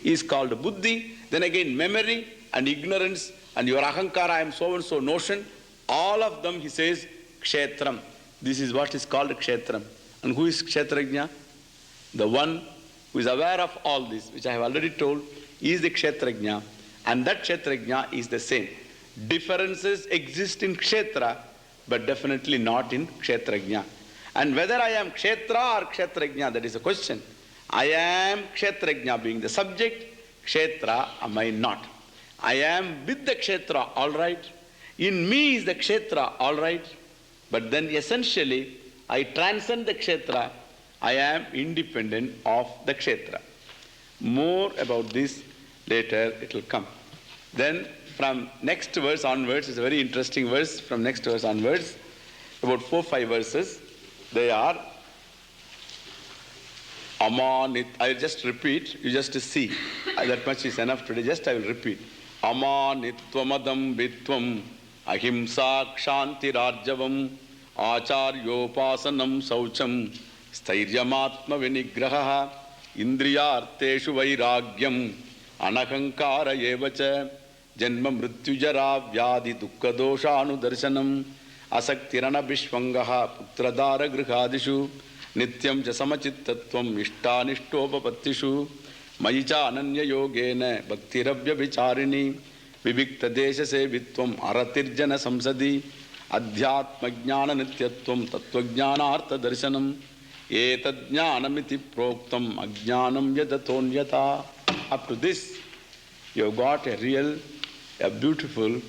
is called buddhi, then again memory and ignorance and your ahankara, I am so and so notion, all of them he says kshetram. This is what is called kshetram. And who is kshetrajna? The one who is aware of all this, which I have already told, is the kshetrajna, and that kshetrajna is the same. Differences exist in kshetra, but definitely not in kshetrajna. And whether I am kshetra or kshetrajna, that is the question. I am kshetrajna being the subject, kshetra am I not. I am with the kshetra, all right. In me is the kshetra, all right. But then essentially, I transcend the kshetra. I am independent of the kshetra. More about this later, it will come. Then from next verse onwards, is a very interesting verse. From next verse onwards, about 4-5 verses, they are Amanit. I will just repeat, you just see. That much is enough today. Just I will repeat. Amanitvamadam vitvam ahimsa kshantirarjavam acharyopasanam saucham sthairyamatma vinigraha indriyarteshu vairagyam anahankara evacha janma mrityujara vyadi dukkha dosha anudarshanam asaktirana bishvangaha putradara grihadishu nityam cha samachittatvam ishtanishtopapatishu mayicha ananya yogena bhaktirabhya vicharini vivikta desha sevitvam aratirjana samsadi adhyatma jnana nityatvam tattva jnanartha darshanam etadjnanamiti proktam ajnanam yadatonyata. Up to this, you have got a real, a beautiful,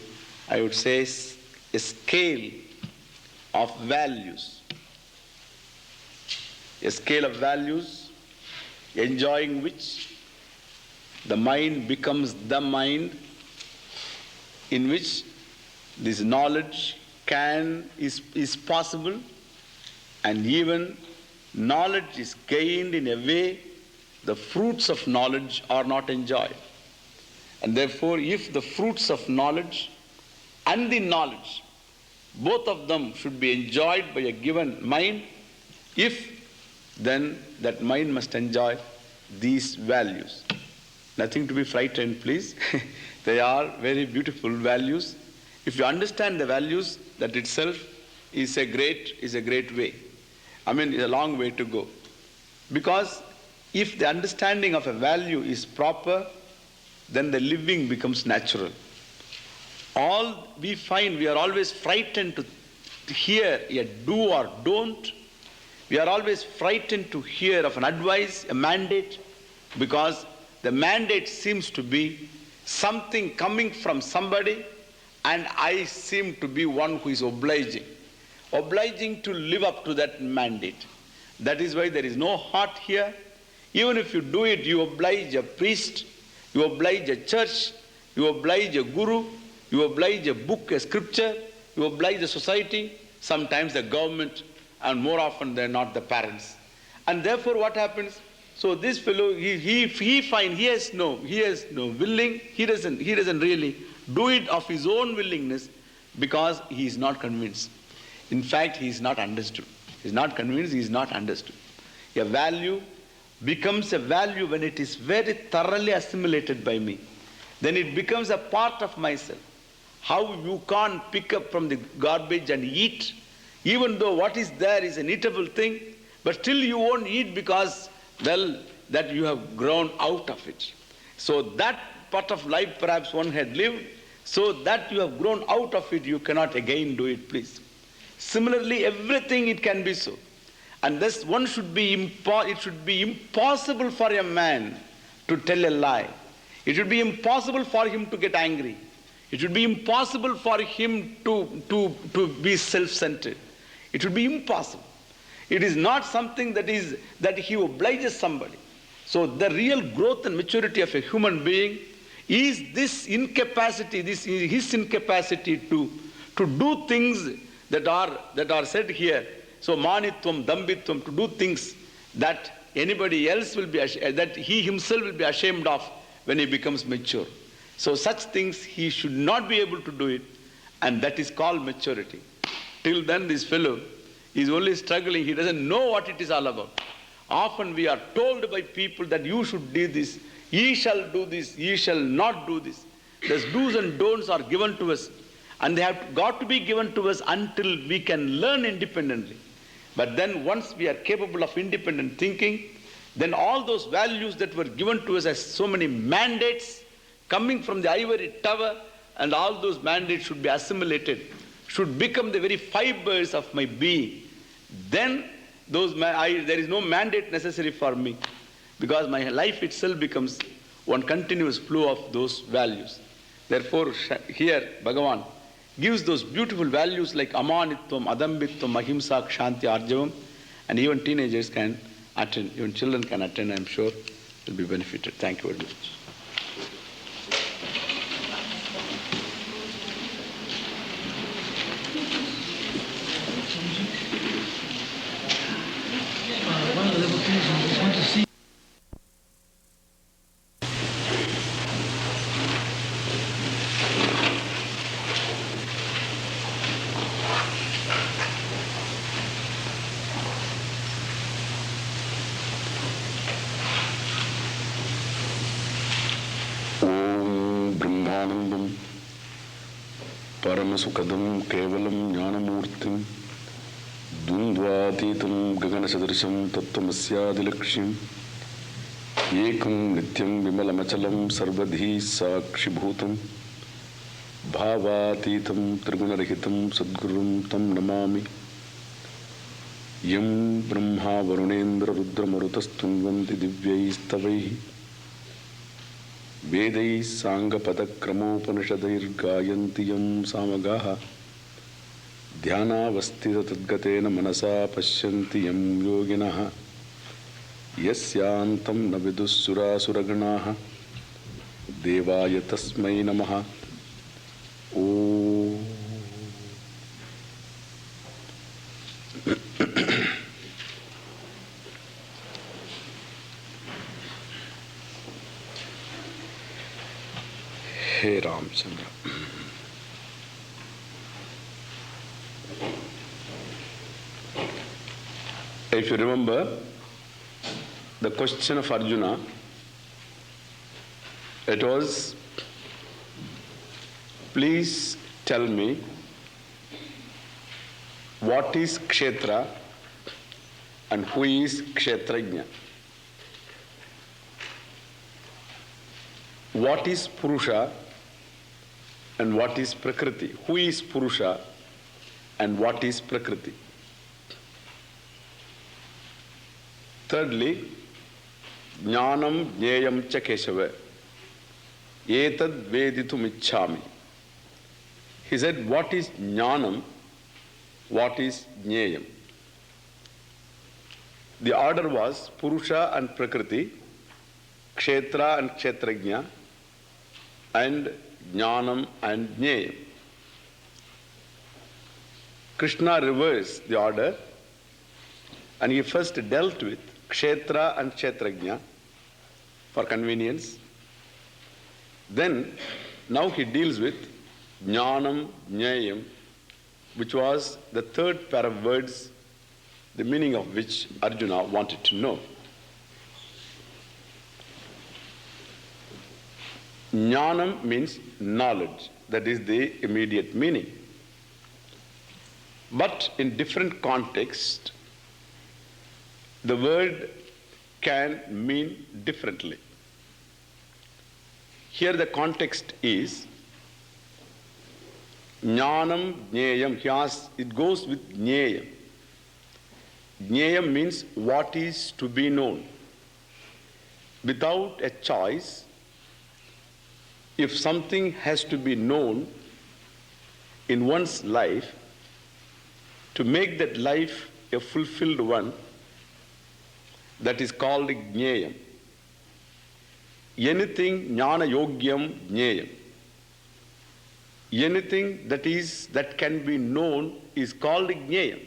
I would say, a scale of values. A scale of values, enjoying which the mind becomes the mind, in which this knowledge is possible, and even knowledge is gained in a way the fruits of knowledge are not enjoyed. And therefore, if the fruits of knowledge and the knowledge, both of them should be enjoyed by a given mind, then that mind must enjoy these values. Nothing to be frightened, please. They are very beautiful values. If you understand the values, that itself is a great way. I mean, it's a long way to go. Because if the understanding of a value is proper, then the living becomes natural. All we find, we are always frightened to hear a do or don't. We are always frightened to hear of an advice, a mandate, because the mandate seems to be something coming from somebody, and I seem to be one who is obliging to live up to that mandate. That is why there is no heart here. Even if you do it, you oblige a priest, you oblige a church, you oblige a guru, you oblige a book, a scripture, you oblige the society, sometimes the government, and more often than not the parents. And therefore what happens? So this fellow, he has no willing, he doesn't really do it of his own willingness, because he is not convinced. In fact, he is not understood. He is not convinced, he is not understood. A value becomes a value when it is very thoroughly assimilated by me. Then it becomes a part of myself. How you can't pick up from the garbage and eat, even though what is there is an eatable thing, but still you won't eat because, well, that you have grown out of it. So that part of life perhaps one had lived, so that you have grown out of it, you cannot again do it, please. Similarly, everything it can be so. And thus it should be impossible for a man to tell a lie. It should be impossible for him to get angry. It should be impossible for him to be self-centered. It should be impossible. It is not something that he obliges somebody. So the real growth and maturity of a human being is this incapacity, his incapacity to do things that are said here. So manitvam, dambitvam, to do things that anybody else will be that he himself will be ashamed of when he becomes mature. So such things he should not be able to do it, and that is called maturity. Till then this fellow is only struggling, he doesn't know what it is all about. Often we are told by people that you should do this, Ye shall do this, ye shall not do this. Those do's and don'ts are given to us, and they have got to be given to us until we can learn independently. But then once we are capable of independent thinking, then all those values that were given to us as so many mandates coming from the ivory tower, and all those mandates should be assimilated, should become the very fibers of my being. Then there is no mandate necessary for me, because my life itself becomes one continuous flow of those values. Therefore, here Bhagavan gives those beautiful values like amanitvam, adambitvam, ahimsa, kshanti, arjavam, and even teenagers can attend, even children can attend, I'm sure will be benefited. Thank you very much. One of the little things I just want to see. परमसुखदं केवलं ज्ञानमूर्तिं द्वन्द्वातीतं गगनसदृशं तत्त्वमस्यादिलक्ष्यम् एकं नित्यं विमलमचलं सर्वधी साक्षिभूतं भावातीतं त्रिगुणरहितं सद्गुरुं तं नमामि। यं ब्रह्मा वरुणेन्द्ररुद्रमरुतस्तुन्वन्ति दिव्यैस्तवैः वेदैः साङ्गपदक्रमोपनिषदैर्गायन्ति यं सामगाः ध्यानावस्थिततद्गतेन मनसा पश्यन्ति यं योगिनः यस्यान्तं न विदुःसुरासुरगणाः देवाय तस्मै नमः। ॐ हे Ramchandra, if you remember the question of Arjuna, it was, please tell me what is Kshetra and who is Kshetrajna? What is Purusha and what is Prakriti? Who is Purusha and what is Prakriti? Thirdly, Jnanam Jneyam cha Keshava Etad Veditum Ichchami. He said, what is Jnanam? What is Jneyam? The order was Purusha and Prakriti, Kshetra and Kshetrajna, and Jnanam and Jneyam. Krishna reversed the order, and he first dealt with Kshetra and Kshetrajna for convenience. Then, now he deals with Jnanam, Jneyam, which was the third pair of words, the meaning of which Arjuna wanted to know. Jnanam means knowledge, that is the immediate meaning. But in different contexts, the word can mean differently. Here the context is Jnanam, Jneyam. It goes with Jneyam. Jneyam means what is to be known. Without a choice, if something has to be known in one's life, to make that life a fulfilled one, that is called Jneyam. Anything Jnana Yogyam Jneyam. Anything that can be known is called Jneyam.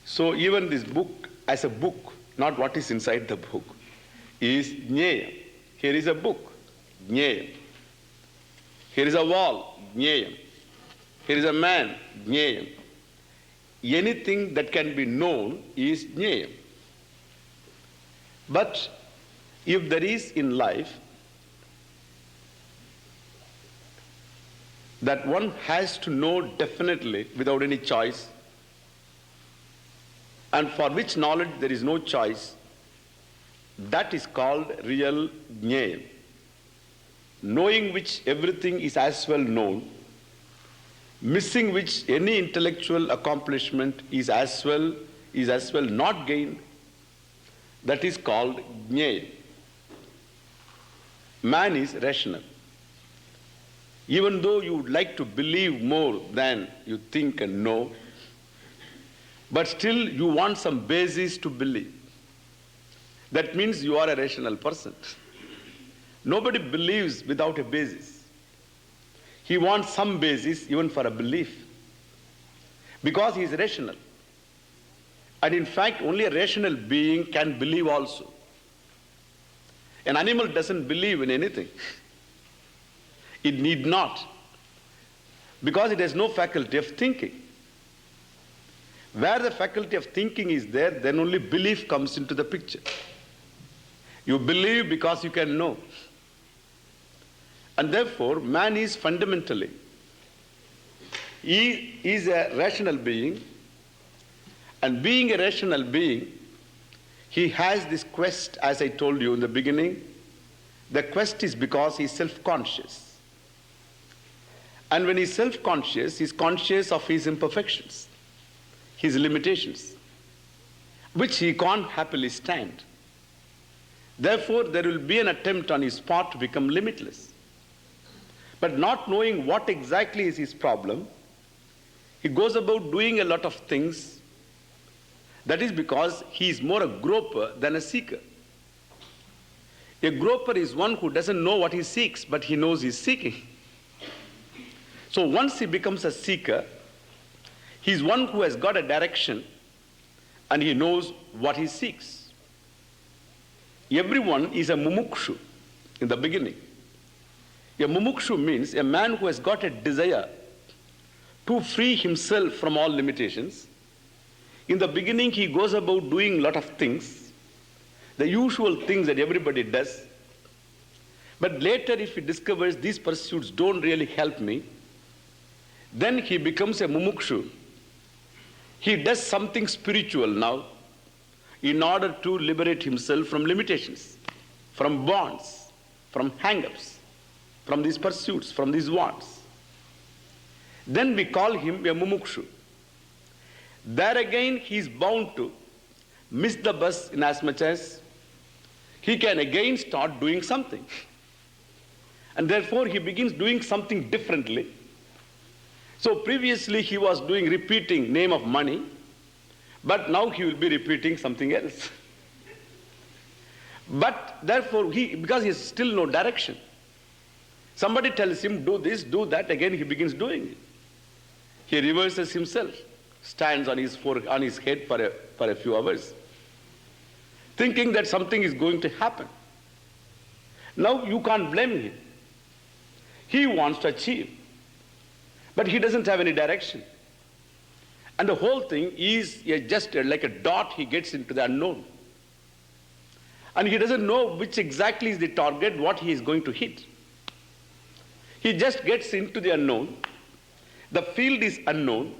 So even this book, as a book, not what is inside the book, is Jneyam. Here is a book, Jneyam. Here is a wall, Jneyam. Here is a man, Jneyam. Anything that can be known is Jneyam. But if there is in life that one has to know definitely without any choice, and for which knowledge there is no choice, that is called real jnana. Knowing which everything is as well known, missing which any intellectual accomplishment is as well not gained, that is called jnana. Man is rational. Even though you would like to believe more than you think and know, but still you want some basis to believe. That means you are a rational person. Nobody believes without a basis. He wants some basis even for a belief, because he is rational. And in fact, only a rational being can believe also. An animal doesn't believe in anything. It need not, because it has no faculty of thinking. Where the faculty of thinking is there, then only belief comes into the picture. You believe because you can know. And therefore, man is fundamentally, he is a rational being, and being a rational being, he has this quest, as I told you in the beginning. The quest is because he is self-conscious. And when he is self-conscious, he is conscious of his imperfections, his limitations, which he can't happily stand. Therefore, there will be an attempt on his part to become limitless. But not knowing what exactly is his problem, he goes about doing a lot of things. That is because he is more a groper than a seeker. A groper is one who doesn't know what he seeks, but he knows he's seeking. So once he becomes a seeker, he's one who has got a direction and he knows what he seeks. Everyone is a mumukshu in the beginning. A mumukshu means a man who has got a desire to free himself from all limitations. In the beginning, he goes about doing a lot of things, the usual things that everybody does. But later, if he discovers these pursuits don't really help me, then he becomes a mumukshu. He does something spiritual now in order to liberate himself from limitations, from bonds, from hang-ups, from these pursuits, from these wants. Then we call him a mumukshu. There again, he is bound to miss the bus in as much as he can again start doing something. And therefore, he begins doing something differently. So previously, he was repeating name of money, but now he will be repeating something else. But therefore, because he has still no direction, somebody tells him, do this, do that, again he begins doing it. He reverses himself, stands on his head for a few hours, thinking that something is going to happen. Now you can't blame him. He wants to achieve, but he doesn't have any direction. And the whole thing is just like a dot he gets into the unknown. And he doesn't know which exactly is the target, what he is going to hit. He just gets into the unknown. The field is unknown.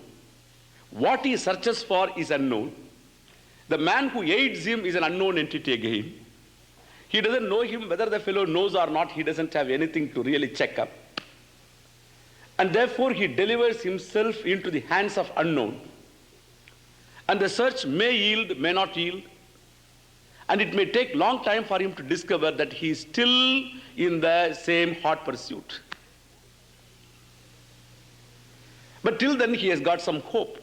What he searches for is unknown. The man who aids him is an unknown entity again. He doesn't know him, whether the fellow knows or not, he doesn't have anything to really check up. And therefore he delivers himself into the hands of unknown. And the search may yield, may not yield. And it may take long time for him to discover that he is still in the same hot pursuit. But till then he has got some hope,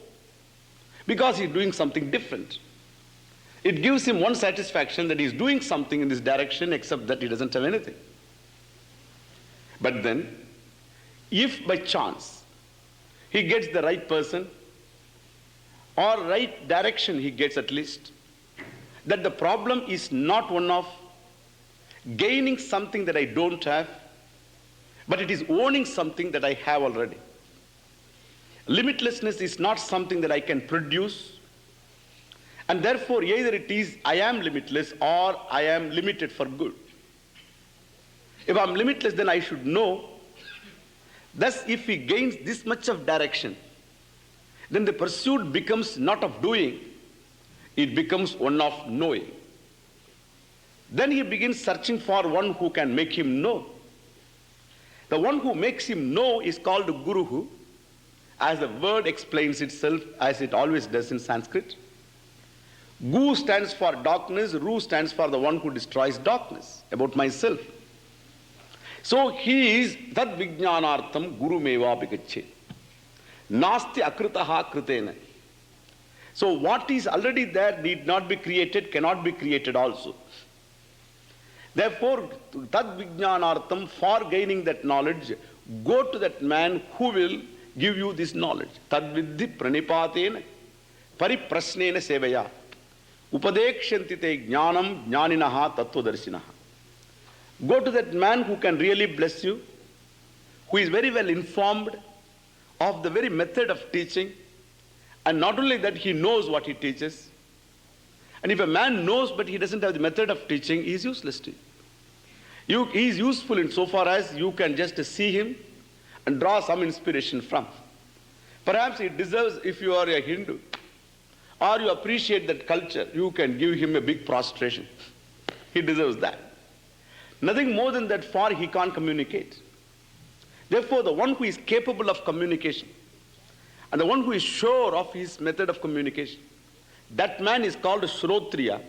because he is doing something different. It gives him one satisfaction that he is doing something in this direction, except that he doesn't have anything. But then, if by chance he gets the right person, or right direction he gets at least, that the problem is not one of gaining something that I don't have, but it is owning something that I have already. Limitlessness is not something that I can produce, And therefore, either it is I am limitless or I am limited for good. If I'm limitless, then I should know. Thus, if he gains this much of direction, then the pursuit becomes not of doing, it becomes one of knowing. Then he begins searching for one who can make him know. The one who makes him know is called Guruhu, as the word explains itself, as it always does in Sanskrit. Gu stands for darkness, Ru stands for the one who destroys darkness, about myself. So he is tad vijnanartham guru meva bigacche. Nasti akritaha kritena. So what is already there need not be created, cannot be created also. Therefore, tad vijnanartham, for gaining that knowledge, go to that man who will give you this knowledge. Tad vidhi pranipatena pariprasnena sevaya. Upadekshanti te jnanam jnaninaha tattvadarshinaha. Go to that man who can really bless you, who is very well informed of the very method of teaching, and not only that, he knows what he teaches. And if a man knows but he doesn't have the method of teaching, he is useless to you. He is useful insofar as you can just see him and draw some inspiration from. Perhaps he deserves, if you are a Hindu, or you appreciate that culture, you can give him a big prostration. He deserves that. Nothing more than that, for he can't communicate. Therefore, the one who is capable of communication and the one who is sure of his method of communication, that man is called Shrotriya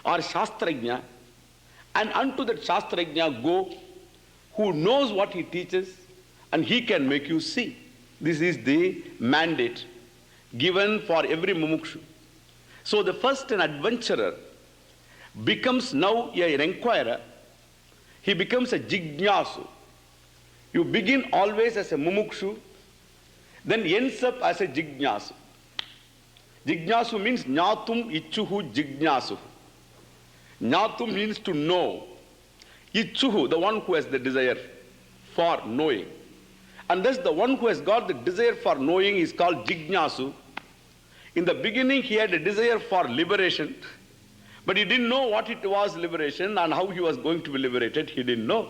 or Shastrajna, and unto that Shastrajna go who knows what he teaches and he can make you see. This is the mandate given for every mumukshu. So the first an adventurer becomes now an inquirer. He becomes a jignasu. You begin always as a mumukshu, then ends up as a jignasu. Jignasu means jnatum ichuhu jignasu. Jnatum means to know. Ichuhu, the one who has the desire for knowing. And thus the one who has got the desire for knowing is called jignasu. In the beginning he had a desire for liberation, but he didn't know what it was liberation and how he was going to be liberated. He didn't know.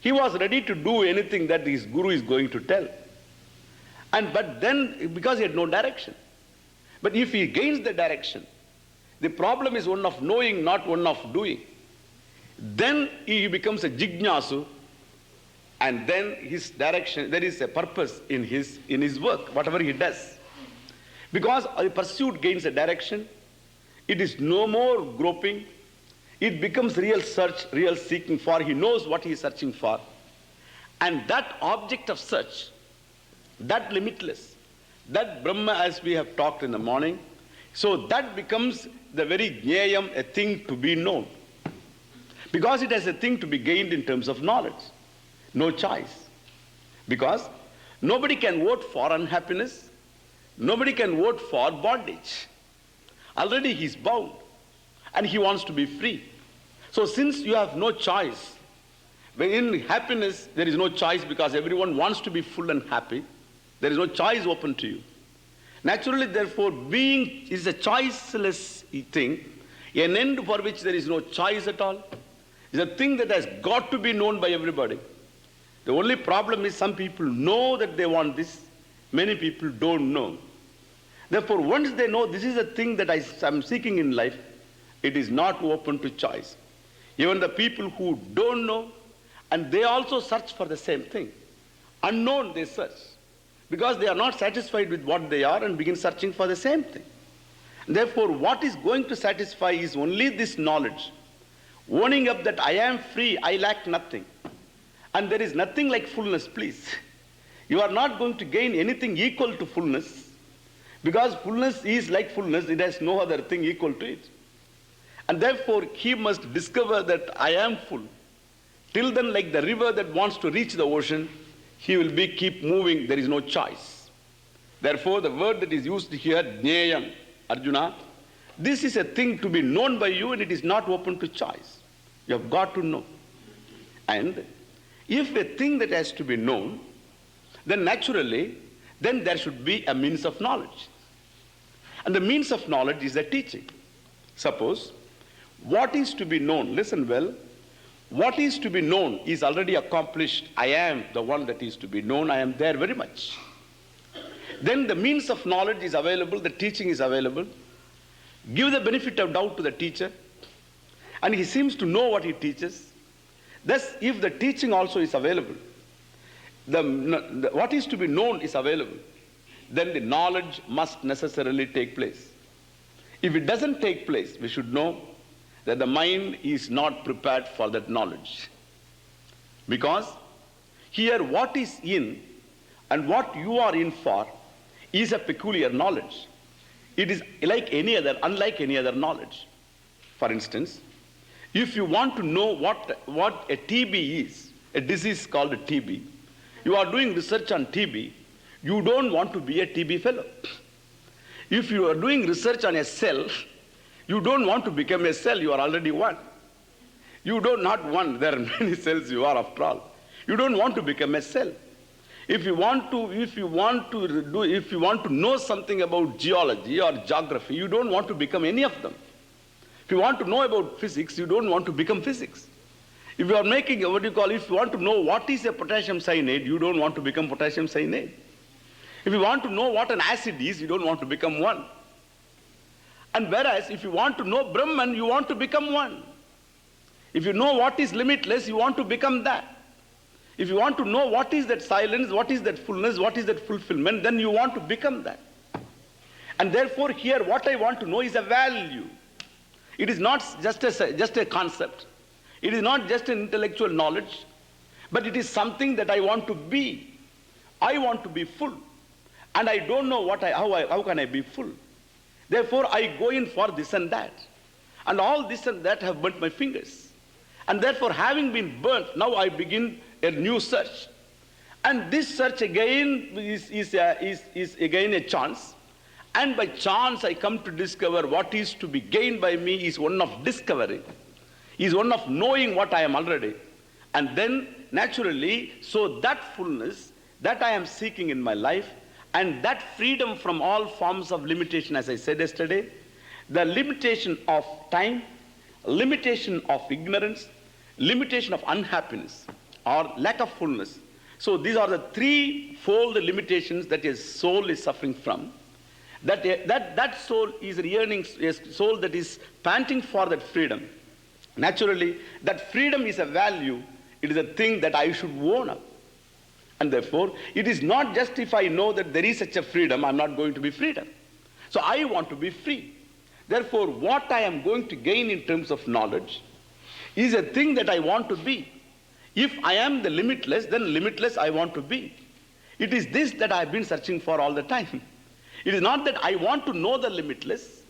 He was ready to do anything that his guru is going to tell. But then, because he had no direction. But if he gains the direction, the problem is one of knowing, not one of doing. Then he becomes a jignasu, and then his direction, there is a purpose in his work, whatever he does. Because a pursuit gains a direction, it is no more groping, it becomes real search, real seeking for, he knows what he is searching for. And that object of search, that limitless, that Brahma as we have talked in the morning, so that becomes the very jnayam, a thing to be known. Because it has a thing to be gained in terms of knowledge. No choice. Because nobody can vote for unhappiness, nobody can vote for bondage. Already he is bound and he wants to be free. So since you have no choice, in happiness there is no choice because everyone wants to be full and happy. There is no choice open to you. Naturally, therefore, being is a choiceless thing, an end for which there is no choice at all. Is a thing that has got to be known by everybody. The only problem is some people know that they want this, many people don't know. Therefore, once they know this is a thing that I am seeking in life, it is not open to choice. Even the people who don't know, and they also search for the same thing. Unknown they search, because they are not satisfied with what they are and begin searching for the same thing. Therefore, what is going to satisfy is only this knowledge. Owning up that I am free, I lack nothing. And there is nothing like fullness, please. You are not going to gain anything equal to fullness, because fullness is like fullness, it has no other thing equal to it. And therefore, he must discover that I am full. Till then, like the river that wants to reach the ocean, he will keep moving, there is no choice. Therefore, the word that is used here, jnayam, Arjuna, this is a thing to be known by you and it is not open to choice. You have got to know. And if a thing that has to be known, then naturally, then there should be a means of knowledge. And the means of knowledge is the teaching. Suppose, what is to be known, listen well, what is to be known is already accomplished. I am the one that is to be known. I am there very much. Then the means of knowledge is available, the teaching is available. Give the benefit of doubt to the teacher, and he seems to know what he teaches. Thus, if the teaching also is available, what is to be known is available, then the knowledge must necessarily take place. If it doesn't take place, we should know that the mind is not prepared for that knowledge. Because here what is in and what you are in for is a peculiar knowledge. It is unlike any other knowledge. For instance, if you want to know what a TB is, a disease called a TB, you are doing research on TB, you don't want to be a TB fellow. If you are doing research on a cell, you don't want to become a cell, you are already one. You don't not one, there are many cells you are after all. You don't want to become a cell. If you want to know something about geology or geography, you don't want to become any of them. If you want to know about physics, you don't want to become physics. If you are making if you want to know what is a potassium cyanide, you don't want to become potassium cyanide. If you want to know what an acid is, you don't want to become one. And whereas if you want to know Brahman, you want to become one. If you know what is limitless, you want to become that. If you want to know what is that silence, what is that fullness, what is that fulfillment, then you want to become that. And therefore here what I want to know is a value. It is not just a concept. It is not just an intellectual knowledge, but it is something that I want to be. I want to be full. And I don't know how can I be full. Therefore, I go in for this and that. And all this and that have burnt my fingers. And therefore, having been burnt, now I begin a new search. And this search again is again a chance. And by chance, I come to discover what is to be gained by me is one of discovery, is one of knowing what I am already. And then, naturally, so that fullness that I am seeking in my life, and that freedom from all forms of limitation, as I said yesterday, the limitation of time, limitation of ignorance, limitation of unhappiness, or lack of fullness. So these are the threefold limitations that a soul is suffering from. That soul is yearning, a soul that is panting for that freedom. Naturally, that freedom is a value. It is a thing that I should own up. And therefore, it is not just if I know that there is such a freedom, I'm not going to be freedom. So I want to be free. Therefore, what I am going to gain in terms of knowledge is a thing that I want to be. If I am the limitless, then limitless I want to be. It is this that I have been searching for all the time. It is not that I want to know the limitless,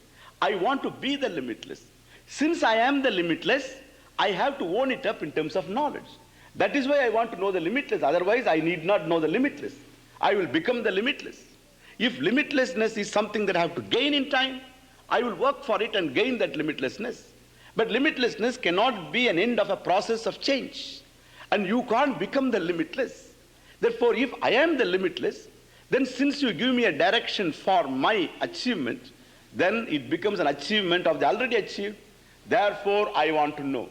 I want to be the limitless. Since I am the limitless, I have to own it up in terms of knowledge. That is why I want to know the limitless. Otherwise, I need not know the limitless. I will become the limitless. If limitlessness is something that I have to gain in time, I will work for it and gain that limitlessness. But limitlessness cannot be an end of a process of change. And you can't become the limitless. Therefore, if I am the limitless, then since you give me a direction for my achievement, then it becomes an achievement of the already achieved. Therefore, I want to know.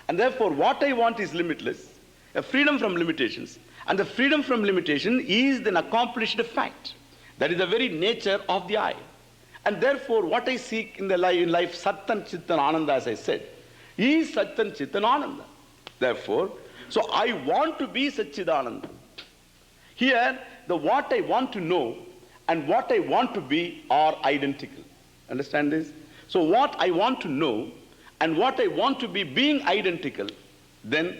And therefore, what I want is limitless, a freedom from limitations. And the freedom from limitation is an accomplished fact. That is the very nature of the I. And therefore, what I seek in life, Sattan Chittan Ananda, as I said, is Sattan Chittan Ananda. Therefore, so I want to be Satchidananda. Here, the what I want to know and what I want to be are identical. Understand this? So what I want to know and what I want to be being identical, then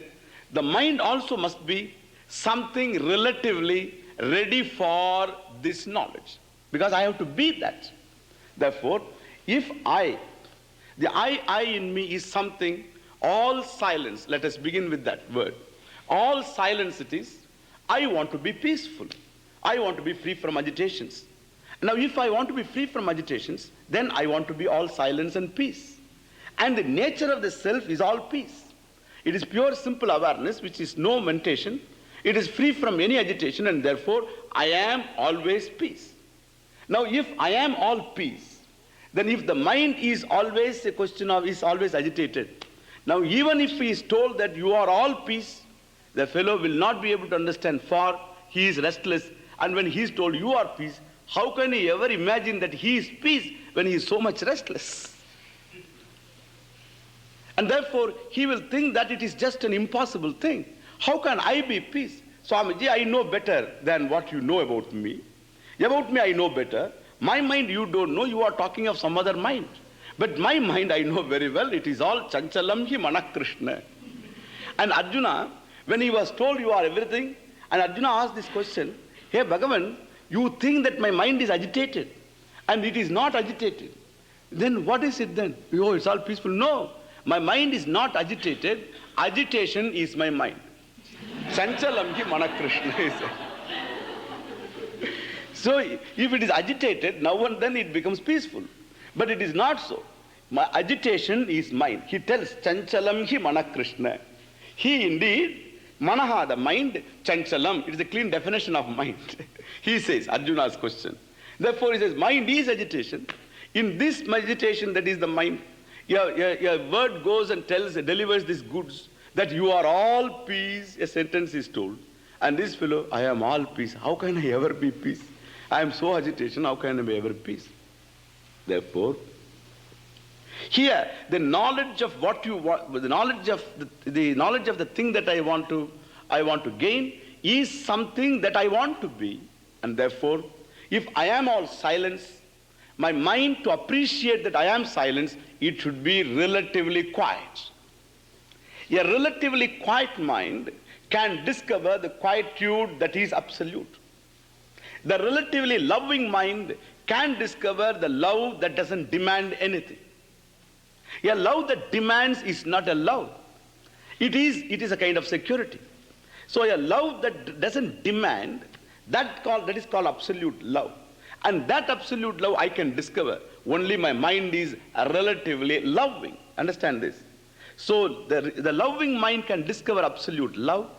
the mind also must be something relatively ready for this knowledge. Because I have to be that. Therefore, if the I in me is something, all silence, let us begin with that word. All silence it is, I want to be peaceful. I want to be free from agitations. Now, if I want to be free from agitations, then I want to be all silence and peace. And the nature of the self is all peace. It is pure simple awareness, which is no mentation. It is free from any agitation, and therefore I am always peace. Now, if I am all peace, then if the mind is always a question of, is always agitated. Now, even if he is told that you are all peace, the fellow will not be able to understand, for he is restless. And when he is told you are peace, how can he ever imagine that he is peace when he is so much restless? And therefore, he will think that it is just an impossible thing. How can I be peace? Swamiji, I know better than what you know about me. About me, I know better. My mind, you don't know. You are talking of some other mind. But my mind, I know very well. It is all chanchalam hi manak Krishna. And Arjuna, when he was told you are everything, and Arjuna asked this question, hey Bhagavan, you think that my mind is agitated, and it is not agitated. Then what is it then? Oh, it's all peaceful. No, my mind is not agitated. Agitation is my mind. Chanchalam hi manak Krishna, he said. So if it is agitated, now and then it becomes peaceful. But it is not so. My agitation is mine. He tells, Chanchalam hi manak Krishna. He indeed, manaha, the mind, chanchalam, it is a clean definition of mind. He says, Arjuna's question. Therefore he says, mind is agitation. In this agitation, that is the mind, your word goes and delivers these goods, that you are all peace, a sentence is told. And this fellow, I am all peace. How can I ever be peace? I am so agitation, how can I be ever peace? Therefore, here the knowledge of what you want, the knowledge of the thing that I want to gain is something that I want to be. And therefore, if I am all silence, my mind to appreciate that I am silence, it should be relatively quiet. A relatively quiet mind can discover the quietude that is absolute. The relatively loving mind can discover the love that doesn't demand anything. A love that demands is not a love. It is a kind of security. So a love that doesn't demand, that is called absolute love. And that absolute love I can discover only my mind is relatively loving. Understand this. So the loving mind can discover absolute love.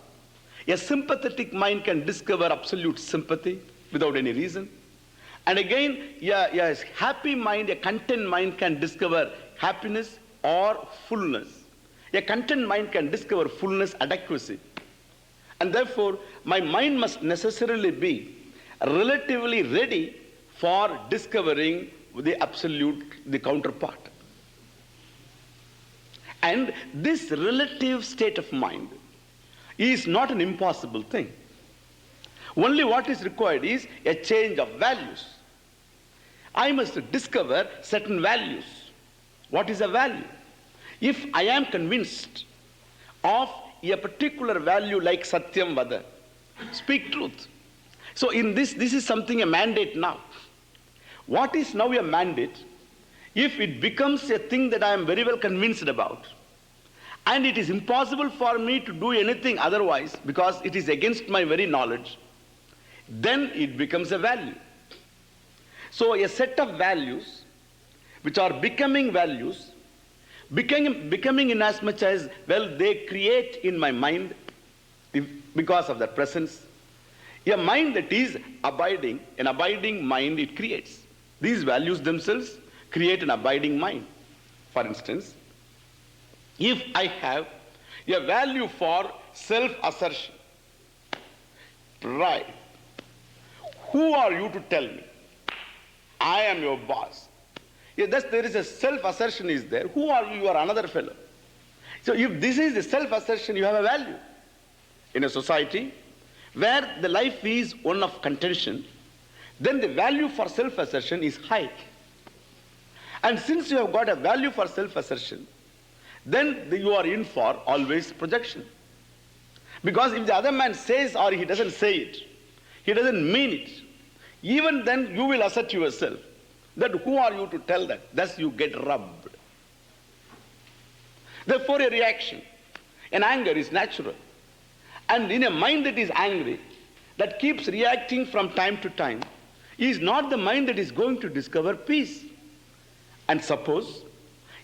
A sympathetic mind can discover absolute sympathy without any reason. And again, a happy mind, a content mind can discover happiness or fullness. A content mind can discover fullness, adequacy. And therefore, my mind must necessarily be relatively ready for discovering the absolute, the counterpart. And this relative state of mind is not an impossible thing. Only what is required is a change of values. I must discover certain values. What is a value? If I am convinced of a particular value like Satyam Vada, speak truth. So in this is something a mandate now. What is now a mandate? If it becomes a thing that I am very well convinced about, and it is impossible for me to do anything otherwise because it is against my very knowledge, then it becomes a value. So a set of values which are becoming values, becoming in as much as, well, they create in my mind, because of their presence, a mind that is abiding, an abiding mind it creates. These values themselves create an abiding mind. For instance, if I have a value for self-assertion, pride, who are you to tell me? I am your boss. Thus there is a self-assertion is there. Who are you? You are another fellow. So if this is the self-assertion, you have a value. In a society where the life is one of contention, then the value for self-assertion is high. And since you have got a value for self-assertion, then you are in for always projection. Because if the other man says or he doesn't say it, he doesn't mean it, even then you will assert yourself that who are you to tell that? Thus you get rubbed. Therefore a reaction, an anger is natural. And in a mind that is angry, that keeps reacting from time to time, is not the mind that is going to discover peace. And suppose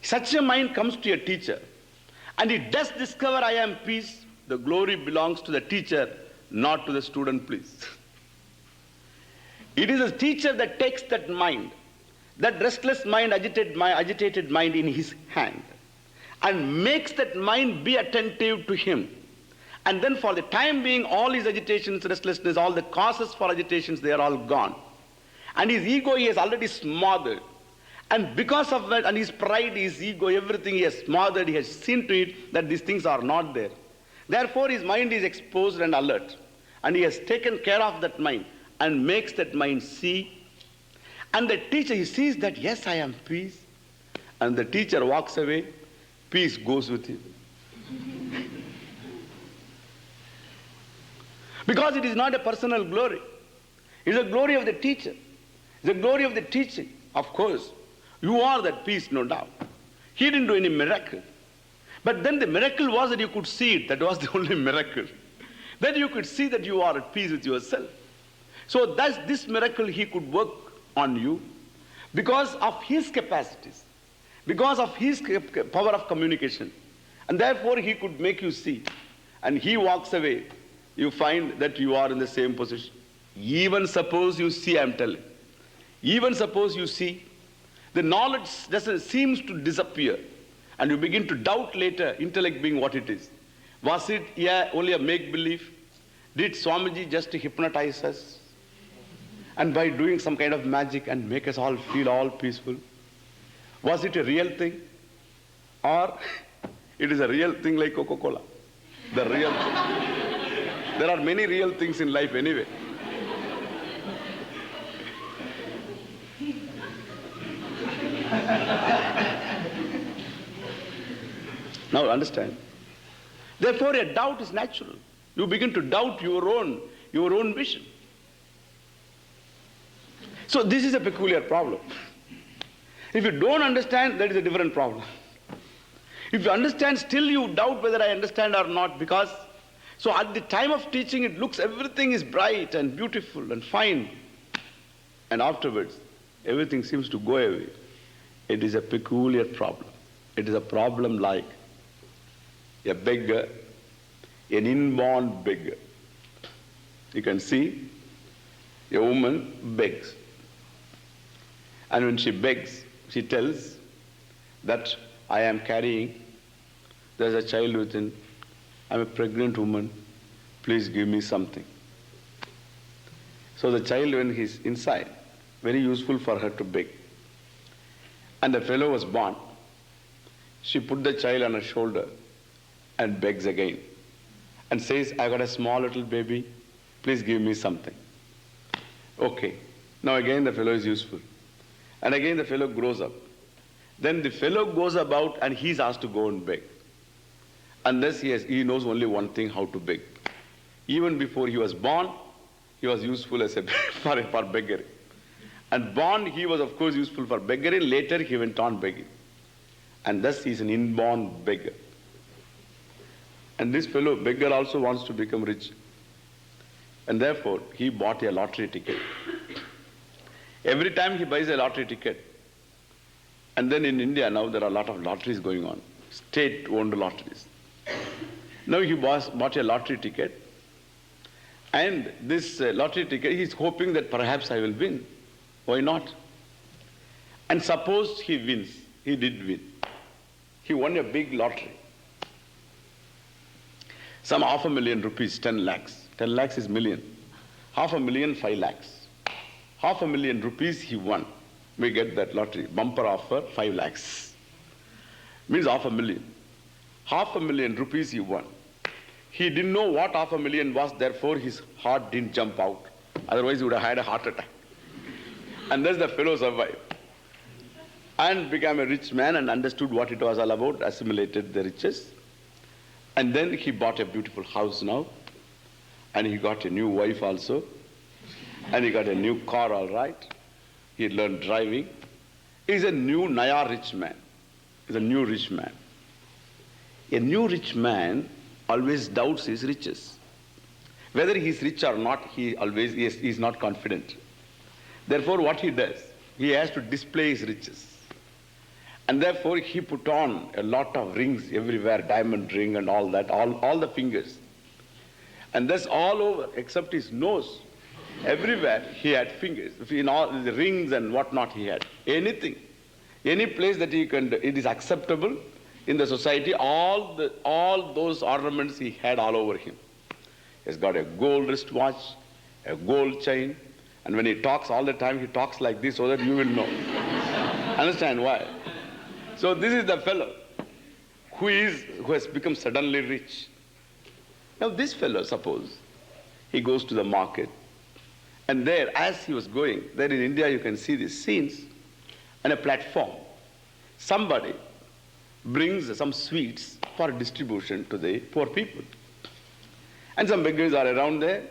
such a mind comes to a teacher and it does discover I am peace, the glory belongs to the teacher, not to the student, please. It is a teacher that takes that mind, that restless mind, agitated mind in his hand, and makes that mind be attentive to him. And then for the time being, all his agitations, restlessness, all the causes for agitations, they are all gone. And his ego he has already smothered. And because of that, and his pride, his ego, everything he has smothered, he has seen to it that these things are not there. Therefore, his mind is exposed and alert. And he has taken care of that mind and makes that mind see. And the teacher, he sees that, yes, I am peace. And the teacher walks away, peace goes with him. Because it is not a personal glory. It is a glory of the teacher. It's the glory of the teaching. Of course, you are that peace, no doubt. He didn't do any miracle. But then the miracle was that you could see it. That was the only miracle. That you could see that you are at peace with yourself. So that's this miracle he could work on you because of his capacities, because of his power of communication. And therefore he could make you see. And he walks away. You find that you are in the same position. Even suppose you see, I'm telling. Even suppose you see, the knowledge seems to disappear. And you begin to doubt later, intellect being what it is. Was it only a make-believe? Did Swamiji just hypnotize us? And by doing some kind of magic and make us all feel all peaceful? Was it a real thing? Or it is a real thing like Coca-Cola? The real thing. There are many real things in life anyway. Now understand. Therefore, a doubt is natural. You begin to doubt your own vision. So this is a peculiar problem. If you don't understand, that is a different problem. If you understand, still you doubt whether I understand or not, because so at the time of teaching it looks everything is bright and beautiful and fine. And afterwards, everything seems to go away. It is a peculiar problem. It is a problem like a beggar, an inborn beggar. You can see a woman begs. And when she begs, she tells that I am carrying, there's a child within, I'm a pregnant woman, please give me something. So the child, when he's inside, very useful for her to beg. And the fellow was born. She put the child on her shoulder and begs again and says, I got a small little baby, please give me something. Okay. Now again the fellow is useful. And again the fellow grows up. Then the fellow goes about and he's asked to go and beg. Unless he knows only one thing, how to beg. Even before he was born, he was useful as for beggary. And born, he was of course useful for beggary. Later he went on begging. And thus he is an inborn beggar. And this fellow, beggar, also wants to become rich. And therefore, he bought a lottery ticket. Every time he buys a lottery ticket, and then in India now there are a lot of lotteries going on, state-owned lotteries. Now he bought a lottery ticket, and this lottery ticket, he's hoping that perhaps I will win. Why not? And suppose he wins. He did win. He won a big lottery. Some 500,000 rupees, 10 lakhs. 10 lakhs is million. 500,000, 5 lakhs. 500,000 rupees he won. We get that lottery. Bumper offer, 5 lakhs. Means 500,000. 500,000 rupees he won. He didn't know what 500,000 was, therefore his heart didn't jump out. Otherwise he would have had a heart attack. And thus the fellow survived. And became a rich man and understood what it was all about, assimilated the riches. And then he bought a beautiful house now. And he got a new wife also. And he got a new car, all right. He learned driving. He's a new Naya rich man. He's a new rich man. A new rich man always doubts his riches. Whether he's rich or not, he is not confident. Therefore, what he does, he has to display his riches. And therefore, he put on a lot of rings everywhere, diamond ring and all that, all the fingers. And thus all over, except his nose, Everywhere he had fingers. In all the rings and whatnot he had. Anything. Any place that it is acceptable in the society, all those ornaments he had all over him. He's got a gold wristwatch, a gold chain, and when he talks all the time, he talks like this so that you will know. Understand why? So this is the fellow who has become suddenly rich. Now this fellow, suppose, he goes to the market, and there, as he was going, there in India you can see these scenes, on a platform, somebody brings some sweets for distribution to the poor people. And some beggars are around there,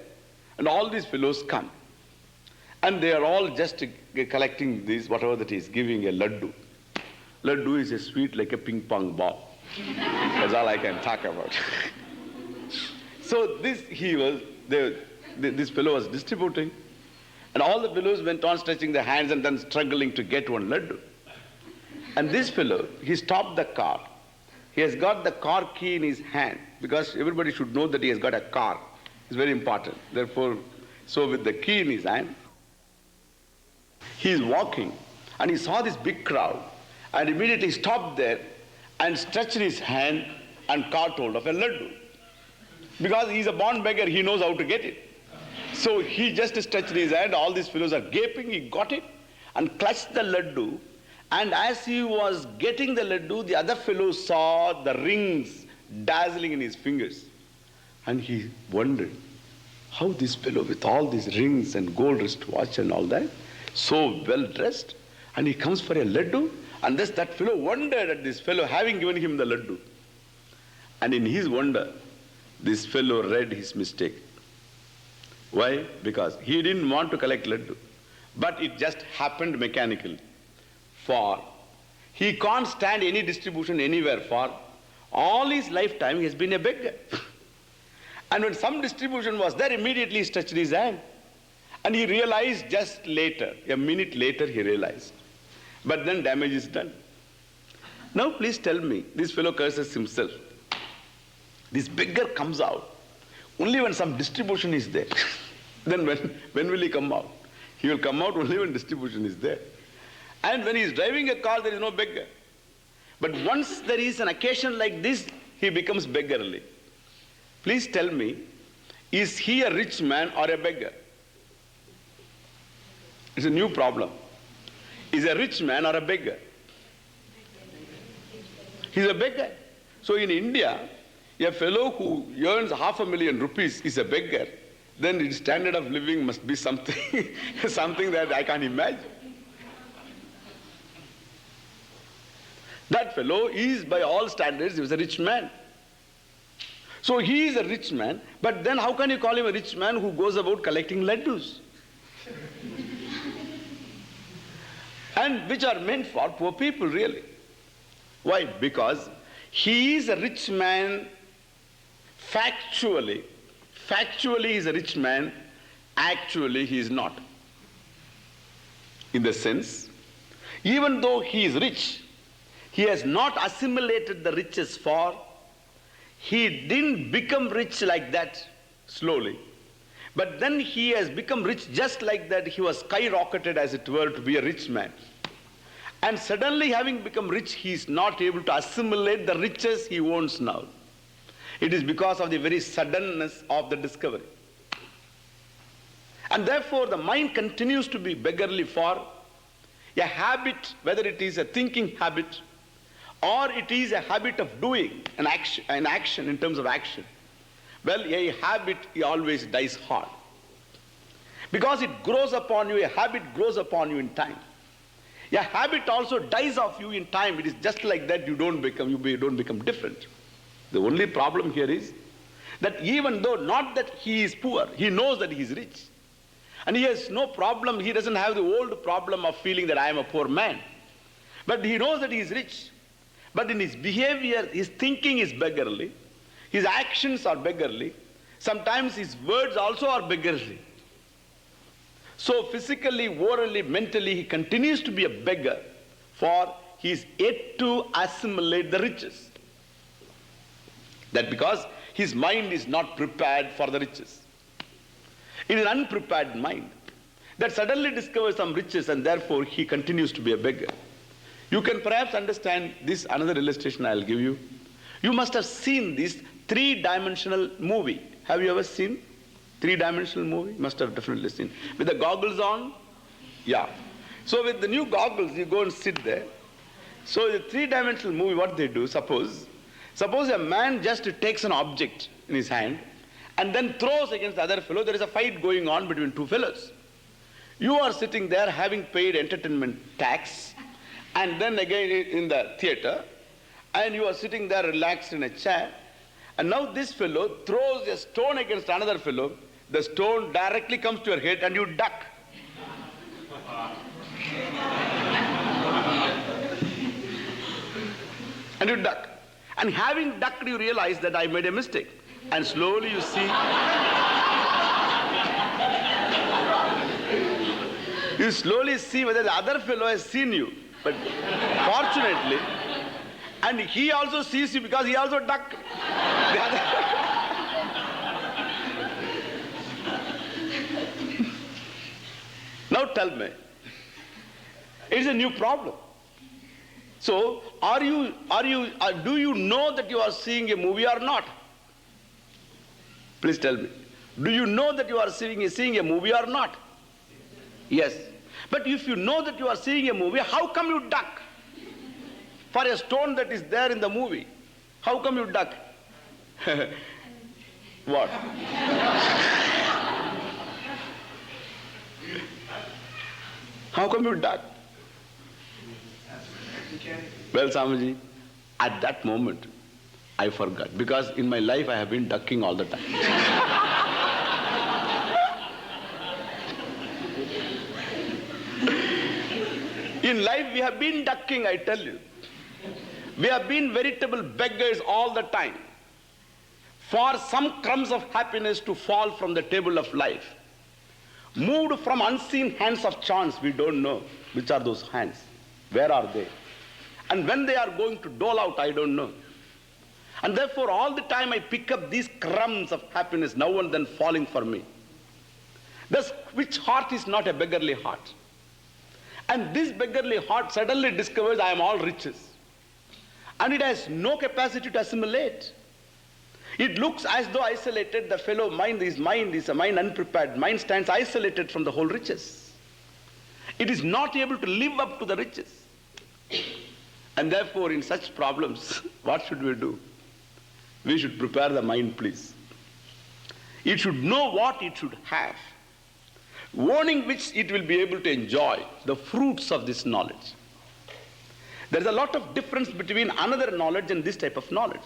and all these fellows come. And they are all just collecting this, whatever that is, giving a laddu. Laddu is a sweet like a ping pong ball. That's all I can talk about. So this fellow was distributing, and all the fellows went on stretching their hands and then struggling to get one laddu. And this fellow, he stopped the car. He has got the car key in his hand, because everybody should know that he has got a car. It's very important. Therefore, so with the key in his hand, he is walking, and he saw this big crowd, and immediately stopped there and stretched his hand and caught hold of a laddu. Because he is a born beggar, he knows how to get it. So he just stretched his hand, all these fellows are gaping, he got it and clutched the laddu. And as he was getting the laddu, the other fellow saw the rings dazzling in his fingers. And he wondered, how this fellow with all these rings and gold wristwatch and all that, so well dressed, and he comes for a laddu, and thus that fellow wondered at this fellow having given him the laddu. And in his wonder, this fellow read his mistake. Why? Because he didn't want to collect laddu, but it just happened mechanically. For he can't stand any distribution anywhere, for all his lifetime he has been a beggar. And when some distribution was there, immediately he stretched his hand. And he realized just later, a minute later he realized. But then damage is done. Now please tell me, this fellow curses himself. This beggar comes out only when some distribution is there. Then when will he come out? He will come out only when distribution is there. And when he is driving a car, there is no beggar. But once there is an occasion like this, he becomes beggarly. Please tell me, is he a rich man or a beggar? It's a new problem. Is a rich man or a beggar? He's a beggar. So in India, a fellow who earns 500,000 rupees is a beggar. Then his standard of living must be something, something that I can't imagine. That fellow is, by all standards, he was a rich man. So he is a rich man, but then how can you call him a rich man who goes about collecting laddus? And which are meant for poor people, really. Why? Because he is a rich man factually. Factually he is a rich man, actually he is not. In the sense, even though he is rich, he has not assimilated the riches, for he didn't become rich like that slowly. But then he has become rich just like that. He was skyrocketed, as it were, to be a rich man. And suddenly, having become rich, he is not able to assimilate the riches he owns now. It is because of the very suddenness of the discovery. And therefore, the mind continues to be beggarly, for a habit, whether it is a thinking habit or it is a habit of doing an action in terms of action. Well, a habit always dies hard. Because it grows upon you, a habit grows upon you in time. A habit also dies off you in time. It is just like that, you don't become different. The only problem here is that even though not that he is poor, he knows that he is rich. And he has no problem, he doesn't have the old problem of feeling that I am a poor man. But he knows that he is rich. But in his behavior, his thinking is beggarly. His actions are beggarly. Sometimes his words also are beggarly. So physically, orally, mentally, he continues to be a beggar, for he is yet to assimilate the riches. That because his mind is not prepared for the riches. It is an unprepared mind that suddenly discovers some riches and therefore he continues to be a beggar. You can perhaps understand this another illustration I'll give you. You must have seen this three-dimensional movie. Have you ever seen three-dimensional movie? Must have definitely seen. With the goggles on? Yeah. So with the new goggles, you go and sit there. So the three-dimensional movie, what they do, suppose a man just takes an object in his hand and then throws against the other fellow. There is a fight going on between two fellows. You are sitting there having paid entertainment tax and then again in the theater, and you are sitting there relaxed in a chair, and now this fellow throws a stone against another fellow. The stone directly comes to your head and you duck. And you duck. And having ducked, you realize that I made a mistake. And slowly you see, you slowly see whether the other fellow has seen you. But fortunately, and he also sees you because he also ducked. Now tell me, it's a new problem. So, do you know that you are seeing a movie or not? Please tell me. Do you know that you are seeing a movie or not? Yes. But if you know that you are seeing a movie, how come you duck? For a stone that is there in the movie, how come you duck? What? How come you duck? Well, Swamiji, at that moment, I forgot. Because in my life, I have been ducking all the time. In life, we have been ducking, I tell you. We have been veritable beggars all the time for some crumbs of happiness to fall from the table of life. Moved from unseen hands of chance, we don't know which are those hands. Where are they? And when they are going to dole out, I don't know. And therefore, all the time I pick up these crumbs of happiness, now and then falling for me. Thus, which heart is not a beggarly heart? And this beggarly heart suddenly discovers I am all riches. And it has no capacity to assimilate. It looks as though isolated. The fellow mind is a mind unprepared. Mind stands isolated from the whole riches. It is not able to live up to the riches. And therefore, in such problems, what should we do? We should prepare the mind, please. It should know what it should have, owning which it will be able to enjoy the fruits of this knowledge. There is a lot of difference between another knowledge and this type of knowledge.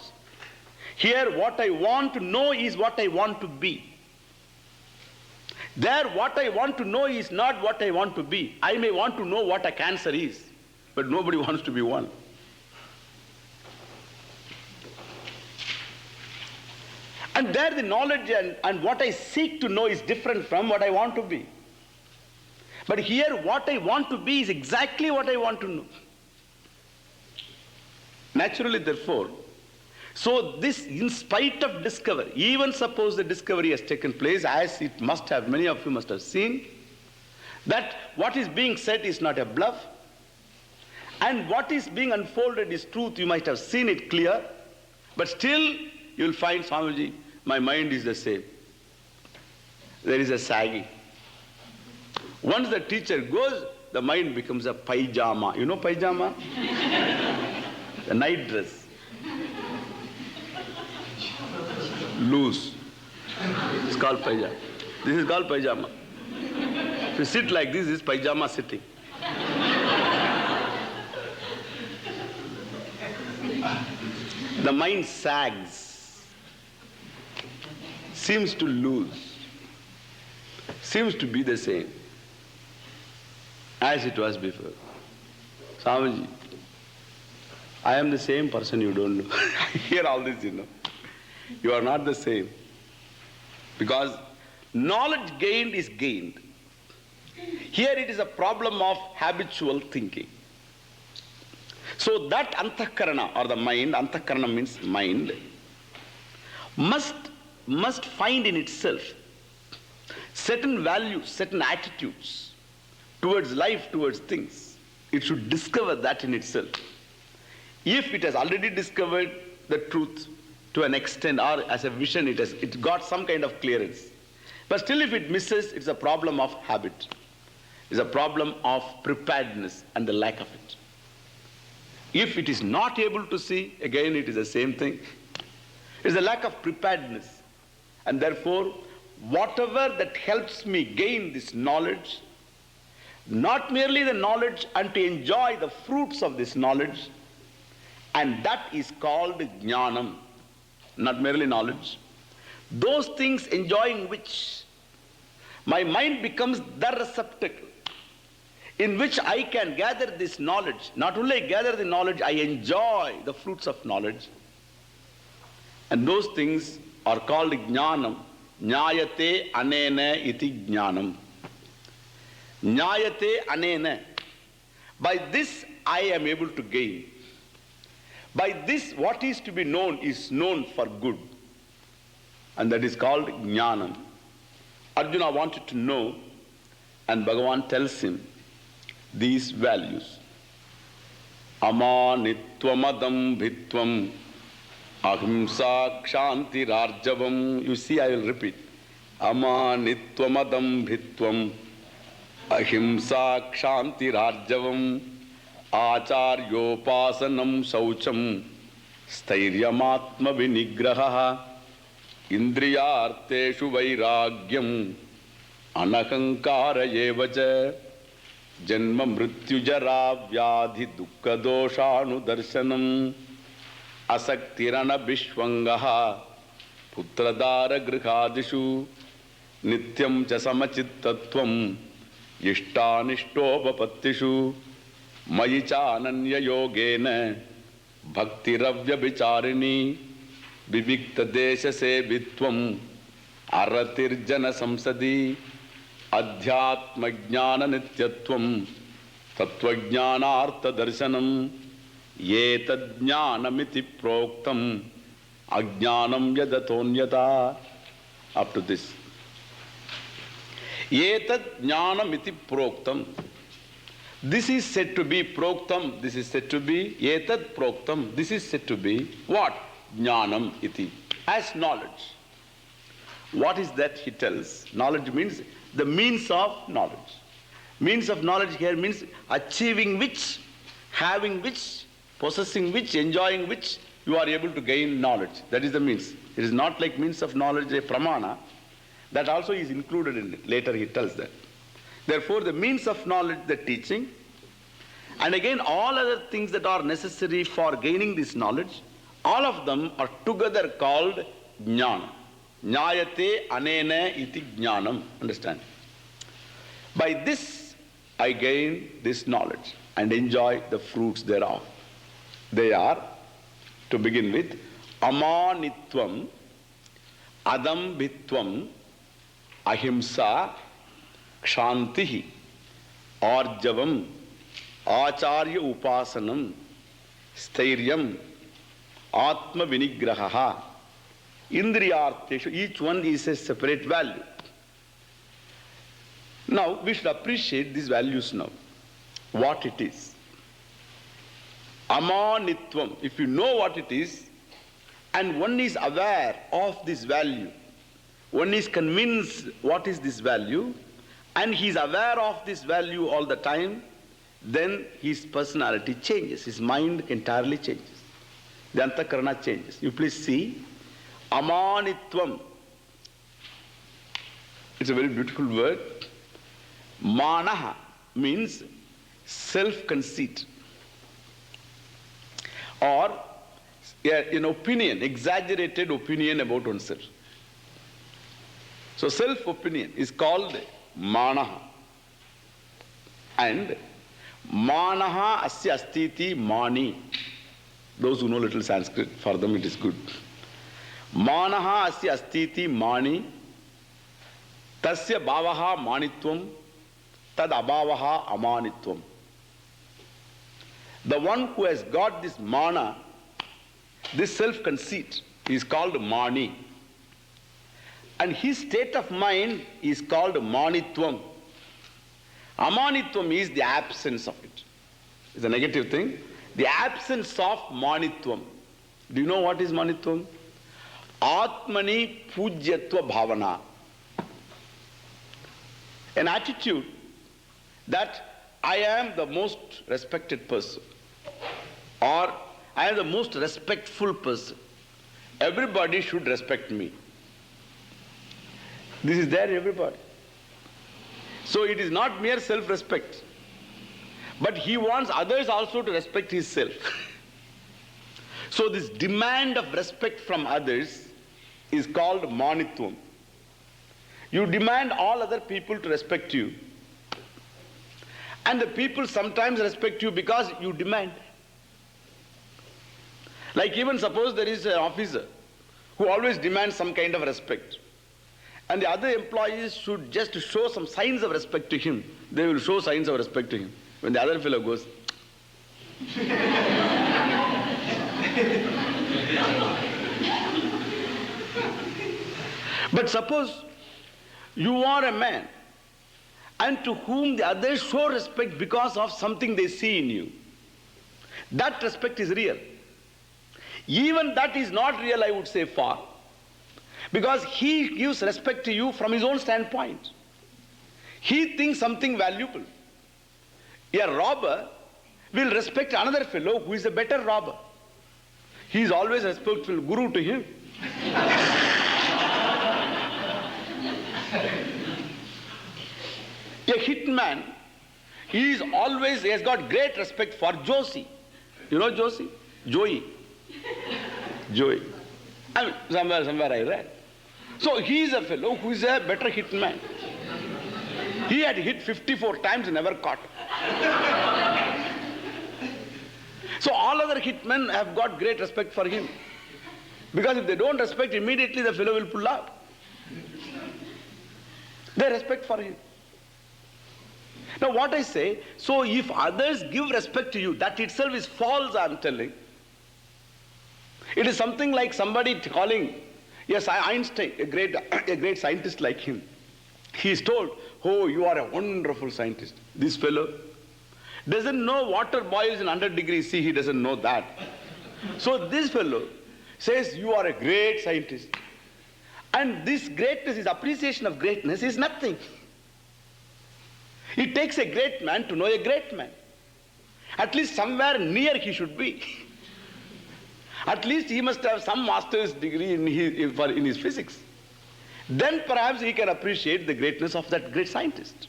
Here, what I want to know is what I want to be. There, what I want to know is not what I want to be. I may want to know what a cancer is, but nobody wants to be one. And there the knowledge and what I seek to know is different from what I want to be. But here, what I want to be is exactly what I want to know. Naturally, therefore, so this, in spite of discovery, even suppose the discovery has taken place, as it must have, many of you must have seen, that what is being said is not a bluff, and what is being unfolded is truth. You might have seen it clear, but still you will find, Swamiji, my mind is the same. There is a sagging. Once the teacher goes, the mind becomes a pajama. You know pajama? The night dress. Loose. It's called pajama. This is called pajama. If you sit like this is pajama sitting. The mind sags, seems to lose, seems to be the same as it was before. Swamiji, I am the same person you don't know. I hear all this, you know. You are not the same. Because knowledge gained is gained. Here it is a problem of habitual thinking. So that antakarana or the mind, antakarana means mind, must find in itself certain values, certain attitudes towards life, towards things. It should discover that in itself. If it has already discovered the truth to an extent, or as a vision it got some kind of clearance. But still if it misses, it's a problem of habit. It's a problem of preparedness and the lack of it. If it is not able to see, again it is the same thing. It's a lack of preparedness. And therefore, whatever that helps me gain this knowledge, not merely the knowledge and to enjoy the fruits of this knowledge, and that is called jnanam, not merely knowledge. Those things enjoying which my mind becomes the receptacle in which I can gather this knowledge. Not only I gather the knowledge, I enjoy the fruits of knowledge. And those things are called jnanam. Jnayate anena iti jnanam. Jnayate anena. By this I am able to gain. By this what is to be known is known for good. And that is called jnanam. Arjuna wanted to know, and Bhagavan tells him these values. Amanitvamadam bhitvam ahimsa kshanti rarjavam. You see, I will repeat. Amanitvamadam bhitvam ahimsa kshanti rarjavam acharyopasanam saucham sthairyamatma vinigraha indriyarteshu vairagyam anahankara evacha janma mrityu jara vyadhi dukkha doshanu darshanam asaktirana bishwangaha putradara grihadishu nityam cha samachittatvam ishtanishtopapatishu mayi cha ananya yogena bhaktiravya vicharini vivikta desha sevitvam aratirjana samsadi adhyatma jnana nityatvam tattva jnana artha darshanam yetad jnanamiti proktam ajnanam yadatonyata. Up to this. Yetad jnanamiti proktam. This is said to be proktam. This is said to be yetad proktam. This is said to be what? Jnanam iti. As knowledge. What is that he tells? Knowledge means the means of knowledge. Means of knowledge here means achieving which, having which, possessing which, enjoying which, you are able to gain knowledge. That is the means. It is not like means of knowledge, a pramana. That also is included in it. Later he tells that. Therefore, the means of knowledge, the teaching, and again all other things that are necessary for gaining this knowledge, all of them are together called jnana. Jnayate anena iti jnanam. Understand? By this I gain this knowledge and enjoy the fruits thereof. They are, to begin with, amanitvam, adambhitvam, ahimsa, kshantihi, arjavam, acharya upasanam, stairyam, atma vinigraha, indriyarteshu. Each one is a separate value. Now we should appreciate these values now. What it is. Amanitvam. If you know what it is, and one is aware of this value, one is convinced what is this value, and he is aware of this value all the time, then his personality changes, his mind entirely changes. The antakarana changes. You please see, amanitvam. It's a very beautiful word. Manaha means self-conceit, or an opinion, exaggerated opinion about oneself. So self-opinion is called manaha. And manaha asya astiti mani. Those who know little Sanskrit, for them it is good. Manaha asya astiti mani. Tasya bhavaha manitvam. Tad abhavaha amanitvam. The one who has got this mana, this self-conceit, is called mani. And his state of mind is called manitvam. Amanitvam is the absence of it. It's a negative thing. The absence of manitvam. Do you know what is manitvam? Atmani pujyatva bhavana. An attitude that I am the most respected person, or I am the most respectful person. Everybody should respect me. This is there in everybody. So it is not mere self-respect, but he wants others also to respect himself. So this demand of respect from others is called manitvam. You demand all other people to respect you, and the people sometimes respect you because you demand. Like even suppose there is an officer who always demands some kind of respect, and the other employees should just show some signs of respect to him. They will show signs of respect to him. When the other fellow goes, but suppose you are a man and to whom the others show respect because of something they see in you. That respect is real. Even that is not real, I would say, far. Because he gives respect to you from his own standpoint. He thinks something valuable. A robber will respect another fellow who is a better robber. He is always a respectful guru to him. A hitman, he has got great respect for Josie. You know Josie? Joey. I mean, somewhere I read. So he is a fellow who is a better hitman. He had hit 54 times and never caught. So all other hitmen have got great respect for him. Because if they don't respect, immediately the fellow will pull out. They respect for him. Now what I say, so if others give respect to you, that itself is false, I am telling. It is something like somebody calling, yes, Einstein, a great scientist like him. He is told, oh, you are a wonderful scientist. This fellow doesn't know water boils in 100 degrees C, he doesn't know that. So this fellow says, you are a great scientist. And this greatness, his appreciation of greatness is nothing. It takes a great man to know a great man. At least somewhere near he should be. At least he must have some master's degree in his physics. Then perhaps he can appreciate the greatness of that great scientist.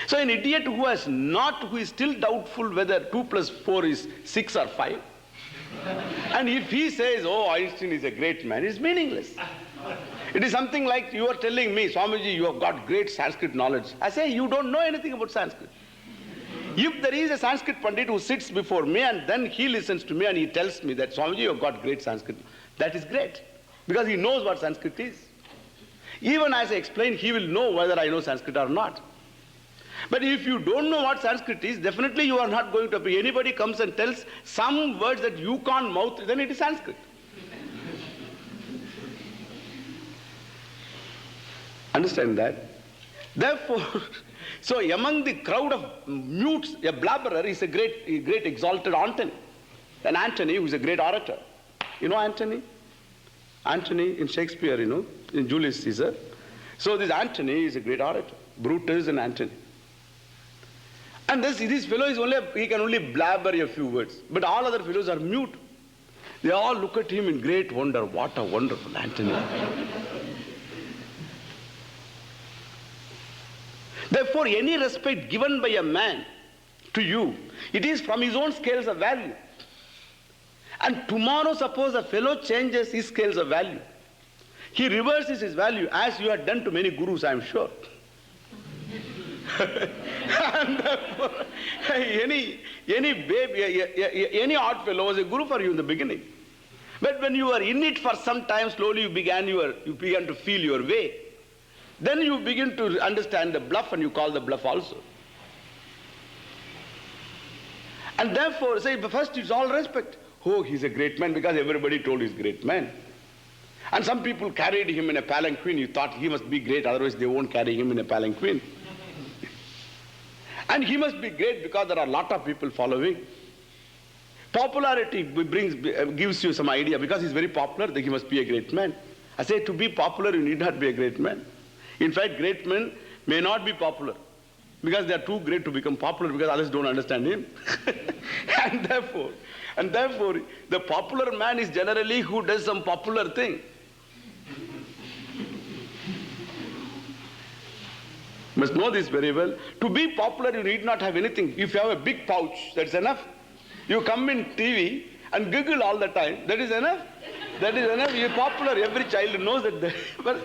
So an idiot who is still doubtful whether 2 plus 4 is 6 or 5, and if he says, oh, Einstein is a great man, it's meaningless. It is something like you are telling me, Swamiji, you have got great Sanskrit knowledge. I say, you don't know anything about Sanskrit. If there is a Sanskrit Pandit who sits before me and then he listens to me and he tells me that, Swamiji, you have got great Sanskrit, that is great. Because he knows what Sanskrit is. Even as I explain, he will know whether I know Sanskrit or not. But if you don't know what Sanskrit is, definitely you are not going to be. Anybody comes and tells some words that you can't mouth, then it is Sanskrit. Understand that? Therefore, so among the crowd of mutes, a blabberer is a great exalted Antony. And Antony, who is a great orator. You know Antony? Antony in Shakespeare, in Julius Caesar. So this Antony is a great orator. Brutus and Antony. And this fellow he can only blabber a few words. But all other fellows are mute. They all look at him in great wonder. What a wonderful Antony. Therefore, any respect given by a man to you, it is from his own scales of value. And tomorrow, suppose a fellow changes his scales of value. He reverses his value, as you had done to many gurus, I am sure. And therefore, any baby, any odd fellow was a guru for you in the beginning. But when you were in it for some time, slowly you began to feel your way. Then you begin to understand the bluff and you call the bluff also. And therefore, say, first it's all respect. Oh, he's a great man because everybody told he's a great man. And some people carried him in a palanquin. You thought he must be great, otherwise they won't carry him in a palanquin. And he must be great because there are a lot of people following. Popularity gives you some idea. Because he's very popular, then he must be a great man. I say, to be popular, you need not be a great man. In fact, great men may not be popular because they are too great to become popular because others don't understand him. and therefore, the popular man is generally who does some popular thing. You must know this very well. To be popular, you need not have anything. If you have a big pouch, that's enough. You come in TV and giggle all the time, that is enough. That is enough. You're popular. Every child knows that. But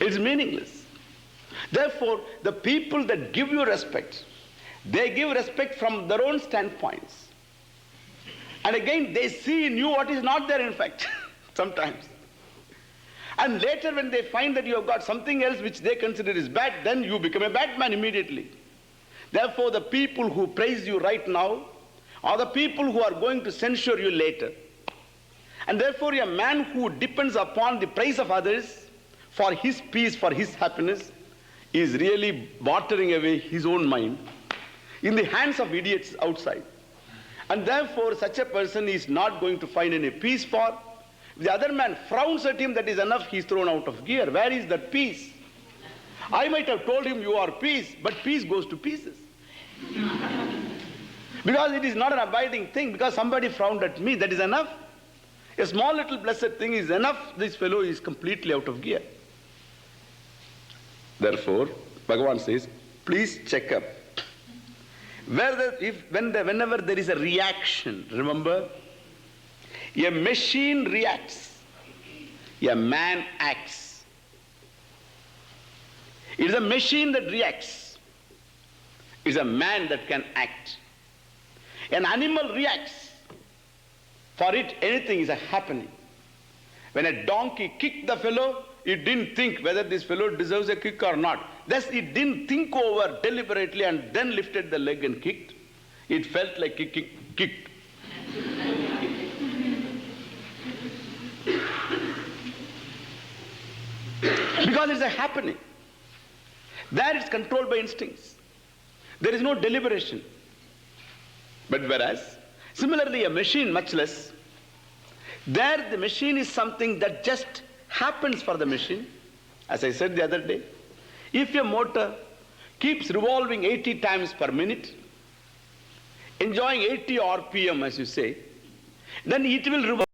it's meaningless. Therefore, the people that give you respect, they give respect from their own standpoints. And again, they see in you what is not there in fact, sometimes. And later when they find that you have got something else which they consider is bad, then you become a bad man immediately. Therefore, the people who praise you right now are the people who are going to censure you later. And therefore, a man who depends upon the praise of others for his peace, for his happiness, is really watering away his own mind in the hands of idiots outside. And therefore, such a person is not going to find any peace for. If the other man frowns at him, that is enough, he is thrown out of gear. Where is that peace? I might have told him, you are peace, but peace goes to pieces. Because it is not an abiding thing, because somebody frowned at me, that is enough. A small little blessed thing is enough, this fellow is completely out of gear. Therefore, Bhagavan says, please check up. Whenever there is a reaction, remember, a machine reacts, a man acts. It is a machine that reacts. It is a man that can act. An animal reacts. For it, anything is happening. When a donkey kicked the fellow, it didn't think whether this fellow deserves a kick or not. Thus, it didn't think over deliberately and then lifted the leg and kicked. It felt like kicked. Because it's a happening. There it's controlled by instincts. There is no deliberation. But whereas, similarly a machine much less, there the machine is something that just happens for the machine. As I said the other day, if a motor keeps revolving 80 times per minute, enjoying 80 RPM as you say, then it will revolve